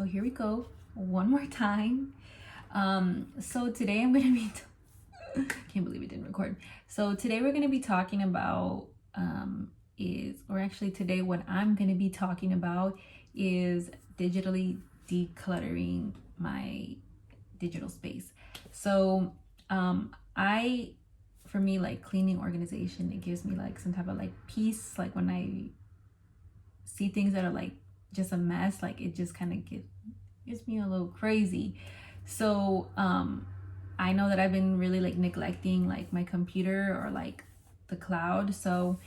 So here we go, one more time. So today I'm gonna be can't believe it didn't record. So today we're gonna be talking about today what I'm gonna be talking about is digitally decluttering my digital space. So I for me, like, cleaning, organization, it gives me like some type of like peace. Like when I see things that are like just a mess, like it just kind of gets me a little crazy. So I know that I've been really like neglecting like my computer or like the cloud. So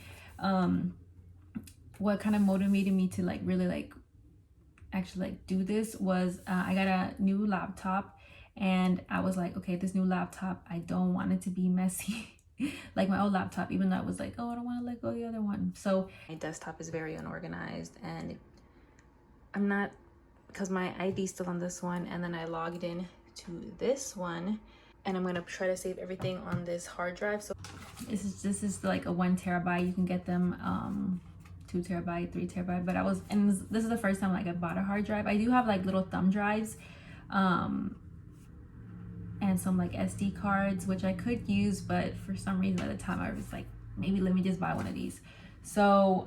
what kind of motivated me to like really like actually like do this was I got a new laptop, and I was like, okay, this new laptop, I don't want it to be messy like my old laptop, even though I was like, oh, I don't want to let go of the other one. So my desktop is very unorganized, and I'm not, because my ID is still on this one, and then I logged in to this one, and I'm gonna try to save everything on this hard drive. So this is like a 1 terabyte. You can get them 2 terabyte, 3 terabyte, but this is the first time like I bought a hard drive. I do have like little thumb drives and some like SD cards, which I could use, but for some reason at the time I was like, maybe let me just buy one of these. So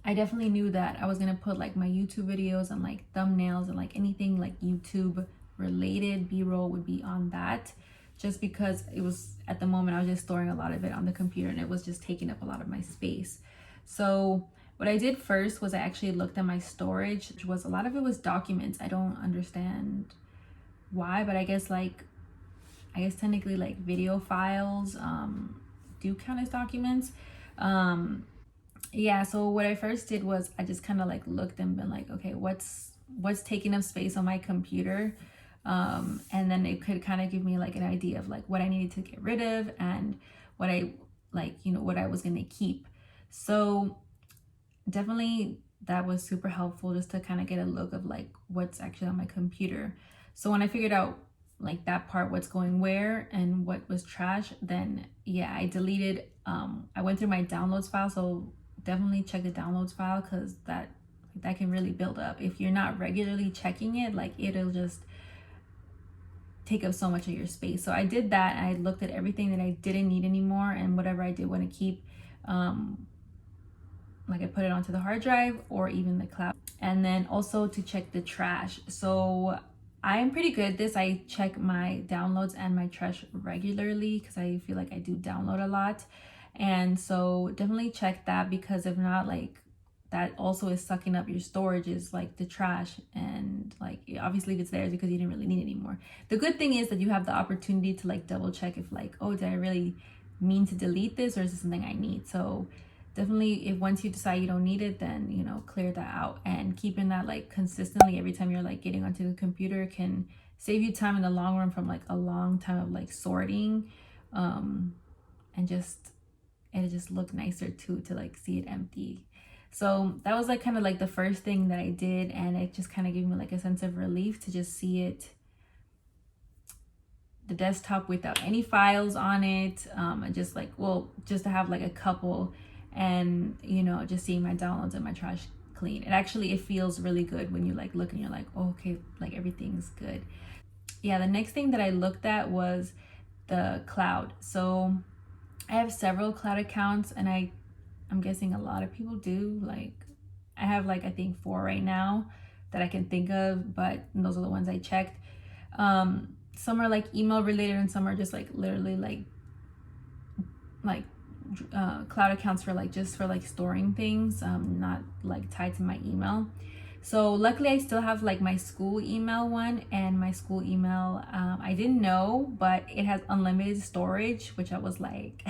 I definitely knew that I was gonna put like my YouTube videos and like thumbnails and like anything like YouTube related B-roll would be on that, just because it was, at the moment I was just storing a lot of it on the computer and it was just taking up a lot of my space. So what I did first was I actually looked at my storage, which was, a lot of it was documents. I don't understand why, but I guess technically like video files do count as documents. Yeah, so what I first did was I just kind of like looked and been like, okay, what's taking up space on my computer, and then it could kind of give me like an idea of like what I needed to get rid of and what I what I was gonna keep. So definitely that was super helpful, just to kind of get a look of like what's actually on my computer. So when I figured out like that part, what's going where and what was trash, then yeah, I deleted, I went through my downloads file. So definitely check the downloads file, because that can really build up if you're not regularly checking it. Like it'll just take up so much of your space. So I did that. I looked at everything that I didn't need anymore, and whatever I did want to keep, like I put it onto the hard drive or even the cloud. And then also to check the trash. So I am pretty good at this. I check my downloads and my trash regularly, because I feel like I do download a lot. And so definitely check that, because if not, like that also is sucking up your storage, is like the trash. And like obviously if it's there, it's because you didn't really need it anymore. The good thing is that you have the opportunity to like double check if like, oh, did I really mean to delete this, or is this something I need? So definitely, if once you decide you don't need it, then clear that out. And keeping that like consistently every time you're like getting onto the computer can save you time in the long run, from like a long time of like sorting, and it'll just look nicer too, to like see it empty. So that was like kind of like the first thing that I did, and it just kind of gave me like a sense of relief to just see it, the desktop, without any files on it, and just like, well, just to have like a couple, and just seeing my downloads and my trash clean. It feels really good when you like look and you're like, oh, okay, like everything's good. Yeah, the next thing that I looked at was the cloud. So I have several cloud accounts, and I'm guessing a lot of people do. Like I have like, I think 4 right now that I can think of, but those are the ones I checked. Some are like email related, and some are just like literally like cloud accounts for like just for like storing things, not like tied to my email. So luckily I still have like my school email one, and my school email, I didn't know, but it has unlimited storage, which I was like,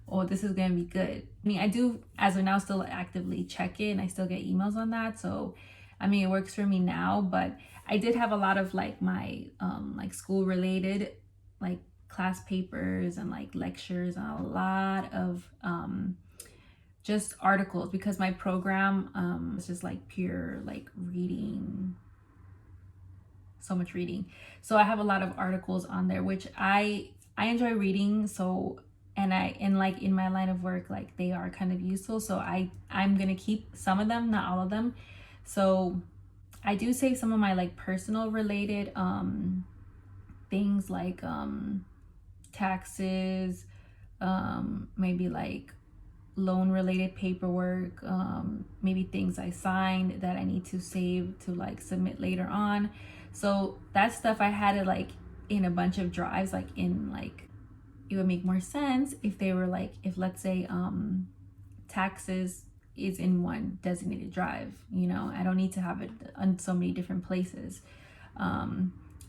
oh, this is gonna be good. I mean, I do as of now still actively check it, and I still get emails on that. So I mean, it works for me now. But I did have a lot of like my like school related like class papers and like lectures, and a lot of just articles, because my program is just like pure like reading, so much reading. So I have a lot of articles on there, which I enjoy reading. So and in my line of work, like they are kind of useful. So I'm gonna keep some of them, not all of them. So I do save some of my like personal related things like taxes, maybe like loan related paperwork, maybe things I signed that I need to save to like submit later on. So that stuff I had it like in a bunch of drives, like in like, it would make more sense if they were like, if let's say taxes is in one designated drive, you know, I don't need to have it on so many different places.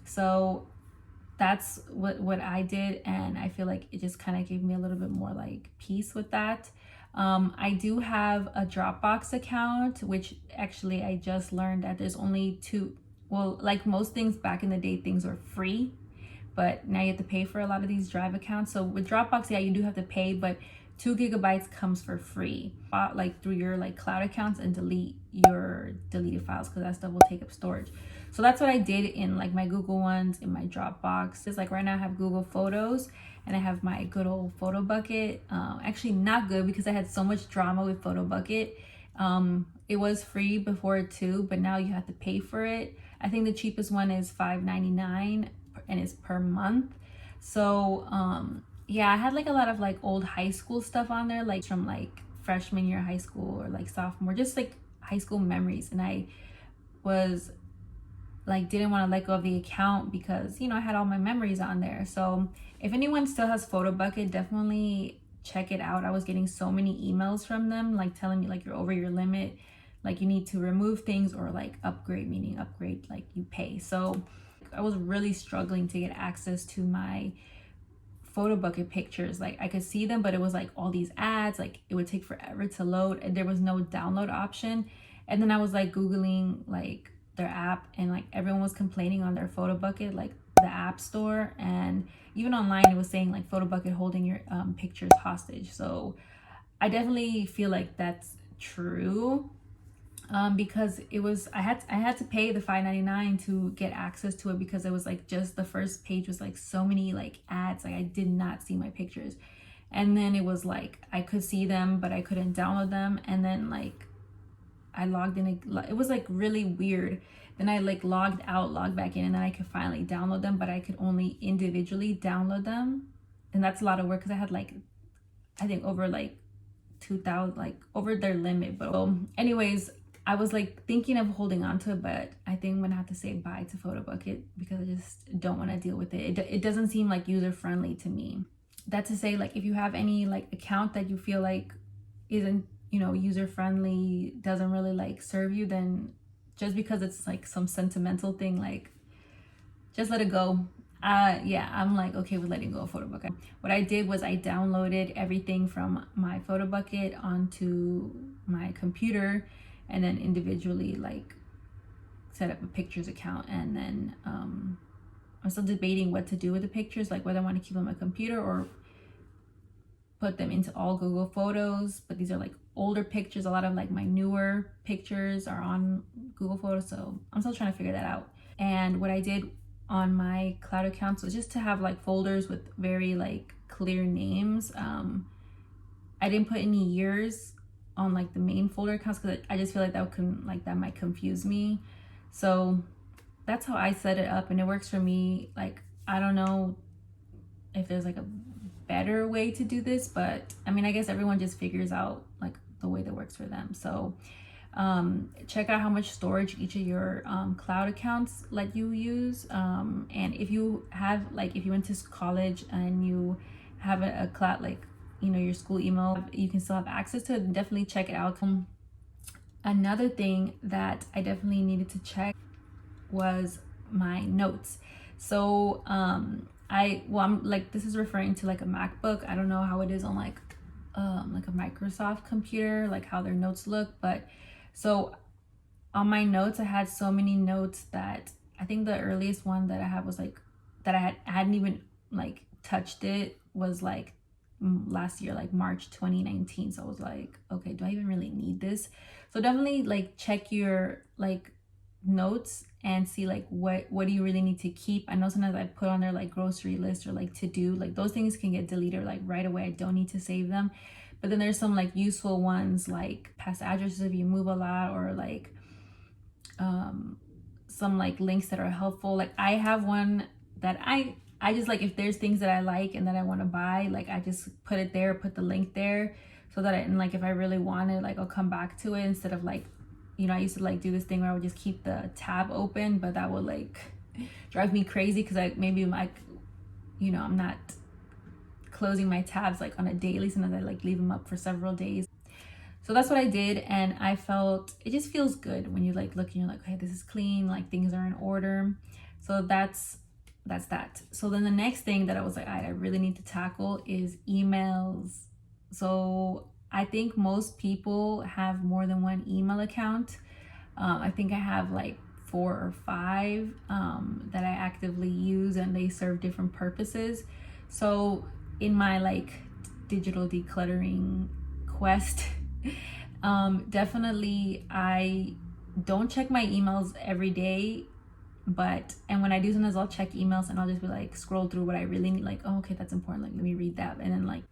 So that's what I did, and I feel like it just kind of gave me a little bit more like peace with that. I do have a Dropbox account, which actually I just learned that there's only two. Well, like most things back in the day, things were free, but now you have to pay for a lot of these drive accounts. So with Dropbox, yeah, you do have to pay, but 2 GB comes for free, like through your like cloud accounts, and delete your deleted files, because that stuff will take up storage. So that's what I did in like my Google ones, in my Dropbox. It's like right now I have Google Photos, and I have my good old photo bucket. Actually not good, because I had so much drama with photo bucket. It was free before too, but now you have to pay for it. I think the cheapest one is $5.99, and it's per month. So yeah, I had like a lot of like old high school stuff on there, like from like freshman year of high school or like sophomore, just like high school memories. And I was like, didn't want to let go of the account because, you know, I had all my memories on there. So if anyone still has Photo Bucket, definitely check it out. I was getting so many emails from them, like telling me like you're over your limit, like you need to remove things, or like upgrade, meaning upgrade like you pay. So I was really struggling to get access to my Photo Bucket pictures. Like I could see them, but it was like all these ads, like it would take forever to load, and there was no download option. And then I was like Googling like their app, and like everyone was complaining on their Photo Bucket, like the app store, and even online it was saying like Photo Bucket holding your pictures hostage. So I definitely feel like that's true. Because it was, I had to pay the $5.99 to get access to it, because it was like just the first page was like so many like ads, like I did not see my pictures. And then it was like I could see them, but I couldn't download them. And then like I logged in, it was like really weird. Then I like logged out, logged back in, and then I could finally download them, but I could only individually download them. And that's a lot of work, because I had like, I think over like 2,000, like over their limit. But well, anyways, I was like thinking of holding on to it, but I think I'm gonna have to say bye to Photo Bucket, because I just don't want to deal with it. It doesn't seem like user friendly to me. That to say, like if you have any like account that you feel like isn't, you know, user friendly, doesn't really like serve you, then just because it's like some sentimental thing, like just let it go. Yeah, I'm like okay with letting go of Photo Bucket. What I did was I downloaded everything from my Photo Bucket onto my computer, and then individually like set up a pictures account. And then I'm still debating what to do with the pictures, like whether I want to keep them on my computer or put them into all Google Photos. But these are like older pictures. A lot of like my newer pictures are on Google Photos, so I'm still trying to figure that out. And what I did on my cloud accounts was just to have like folders with very like clear names. I didn't put any years on like the main folder accounts, because I just feel like that might confuse me. So that's how I set it up, and it works for me. Like I don't know if there's like a better way to do this, but I mean, I guess everyone just figures out like the way that works for them. So check out how much storage each of your cloud accounts let you use, and if you have like, if you went to college and you have a cloud, like, you know, your school email, you can still have access to it, then definitely check it out. Another thing that I definitely needed to check was my notes. So I'm like, this is referring to like a MacBook. I don't know how it is on like a Microsoft computer, like how their notes look. But so on my notes, I had so many notes that I think the earliest one that I had was like, that I hadn't even like touched it, was like last year, like March 2019. So I was like, okay, do I even really need this? So definitely like check your like notes and see like what do you really need to keep. I know sometimes I put on there like grocery list or like to do, like those things can get deleted like right away. I don't need to save them. But then there's some like useful ones, like past addresses if you move a lot, or like some like links that are helpful. Like I have one that I just like, if there's things that I like and that I want to buy, like I just put it there, put the link there, so that and like if I really want it, like I'll come back to it, instead of like, you know, I used to like do this thing where I would just keep the tab open, but that would like drive me crazy because I maybe like, you know, I'm not closing my tabs like on a daily, sometimes I like leave them up for several days. So that's what I did, and I felt it just feels good when you like look and you're like, okay, this is clean, like things are in order. So that's that. So then the next thing that I was like, I really need to tackle is emails. So I think most people have more than one email account. I think I have like 4 or 5 that I actively use, and they serve different purposes. So in my like digital decluttering quest, definitely I don't check my emails every day, and when I do, sometimes I'll check emails and I'll just be like scroll through what I really need, like, oh, okay, that's important, like let me read that, and then like,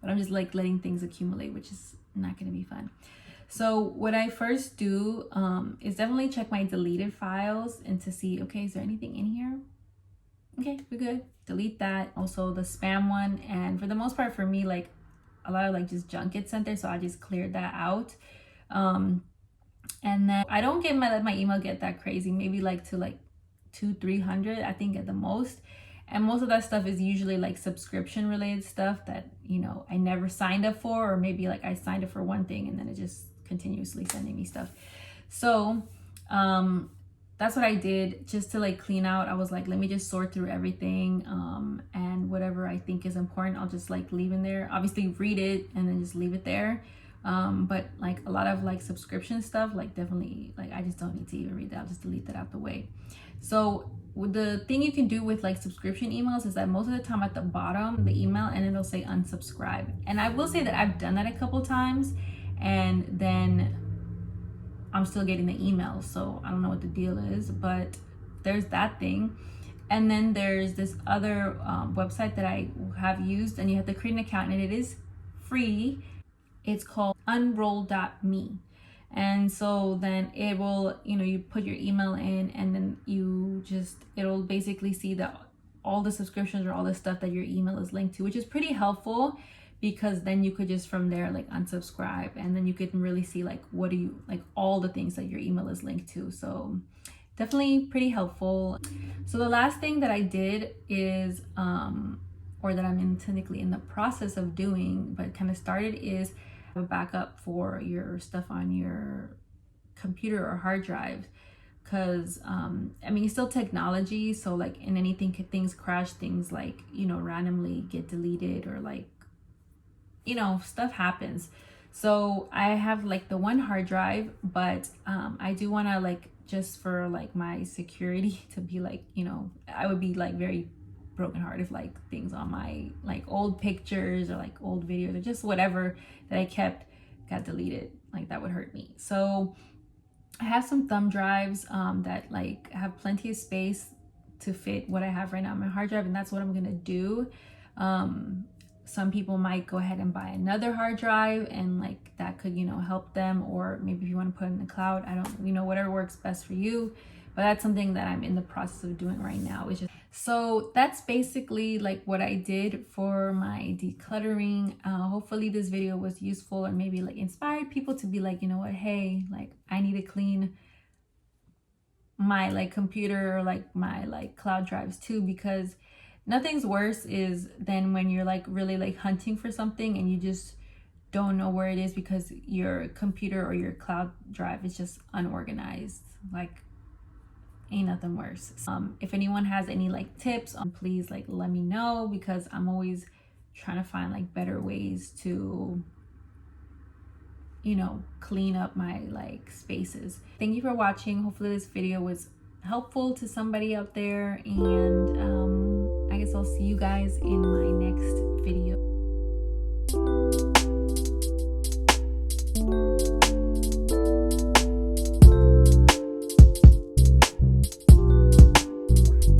but I'm just like letting things accumulate, which is not going to be fun. So what I first do is definitely check my deleted files and to see, okay, is there anything in here? Okay, we're good. Delete that. Also the spam one, and for the most part for me, like a lot of like just junk gets sent there, so I just cleared that out. And then I don't let my email get that crazy, maybe like to like 200-300 I think at the most, and most of that stuff is usually like subscription related stuff that, you know, I never signed up for, or maybe like I signed up for one thing and then it just continuously sending me stuff. So that's what I did just to like clean out. I was like, let me just sort through everything, and whatever I think is important, I'll just like leave in there. Obviously read it and then just leave it there. But like a lot of like subscription stuff, like definitely like I just don't need to even read that. I'll just delete that out the way. So the thing you can do with like subscription emails is that most of the time at the bottom the email, and it'll say unsubscribe, and I will say that I've done that a couple times and then I'm still getting the email, so I don't know what the deal is, but there's that thing. And then there's this other website that I have used, and you have to create an account, and it is free. It's called unroll.me. And so then it will, you know, you put your email in, and then it'll basically see that all the subscriptions or all the stuff that your email is linked to, which is pretty helpful, because then you could just from there like unsubscribe, and then you can really see like what do you like, all the things that your email is linked to. So definitely pretty helpful. So the last thing that I did is or that I'm technically in the process of doing, but kind of started, is a backup for your stuff on your computer or hard drive, because I mean, it's still technology, so like in anything, things crash, things like, you know, randomly get deleted, or like, you know, stuff happens. So I have like the one hard drive, but I do want to like, just for like my security, to be like, you know, I would be like very broken heart if like things on my like old pictures or like old videos or just whatever that I kept got deleted. Like that would hurt me. So I have some thumb drives that like have plenty of space to fit what I have right now on my hard drive, and that's what I'm gonna do. Some people might go ahead and buy another hard drive, and like that could, you know, help them, or maybe if you want to put it in the cloud, I don't, you know, whatever works best for you. But that's something that I'm in the process of doing right now. So that's basically like what I did for my decluttering. Hopefully this video was useful, or maybe like inspired people to be like, you know what, hey, like I need to clean my like computer or like my like cloud drives too, because nothing's worse than when you're like really like hunting for something and you just don't know where it is because your computer or your cloud drive is just unorganized. Like, ain't nothing worse. If anyone has any like tips, please like let me know, because I'm always trying to find like better ways to, you know, clean up my like spaces. Thank you for watching. Hopefully this video was helpful to somebody out there, and I guess I'll see you guys in my next video.